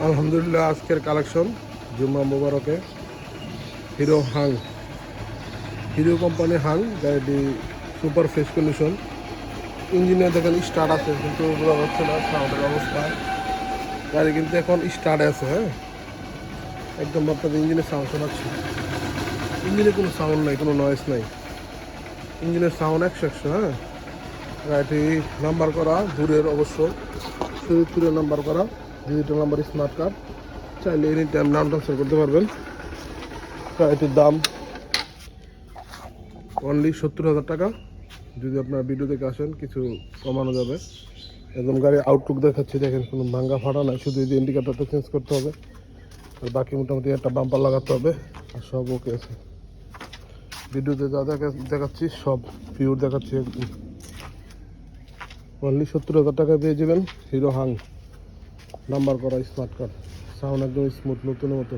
আলহামদুলিল্লাহ, আজকের কালেকশন জুম্মা মোবারকে হিরো কোম্পানির হাং গাড়িটি সুপার ফ্রেশ কন্ডিশন। ইঞ্জিনে দেখেন স্টার্ট আছে, কিন্তু বোঝা যাচ্ছে না সাউন্ডের অবস্থা। গাড়ি কিন্তু এখন স্টার্টে আছে। হ্যাঁ, একদম আপনাদের ইঞ্জিনের সাউন্ড শোনাচ্ছি। ইঞ্জিনে কোনো সাউন্ড নাই, কোনো নয়েস নাই। ইঞ্জিনের সাউন্ড 100 হ্যাঁ। গাড়িটি নাম্বার করা দূরের, অবশ্য শরীরপুরের নাম্বার করা, ডিজিটাল নাম্বার, স্মার্ট কার্ড। চাইলে এনি টাইম নাম ট্রান্সফার করতে পারবেন। গাড়িটির দাম অনলি 70,000 টাকা। যদি আপনার ভিডিও দেখে আসেন কিছু কমানো যাবে। একদম গাড়ি আউটলুক দেখাচ্ছি, দেখেন কোনো ভাঙ্গা ফাটা নাই, শুধু এই ইন্ডিকেটারটা চেঞ্জ করতে হবে। আর বাকি মোটামুটি একটা বাম্পার লাগাতে হবে, আর সব ওকে আছে। ভিডিওতে যা দেখাচ্ছি সব পিওর দেখাচ্ছি। একদম অনলি 70,000 টাকায় পেয়ে যাবেন হিরো হাং নাম্বার করা স্মার্ট কার্ড। সাউন্ড একদম স্মুথ, নতুনের মতো।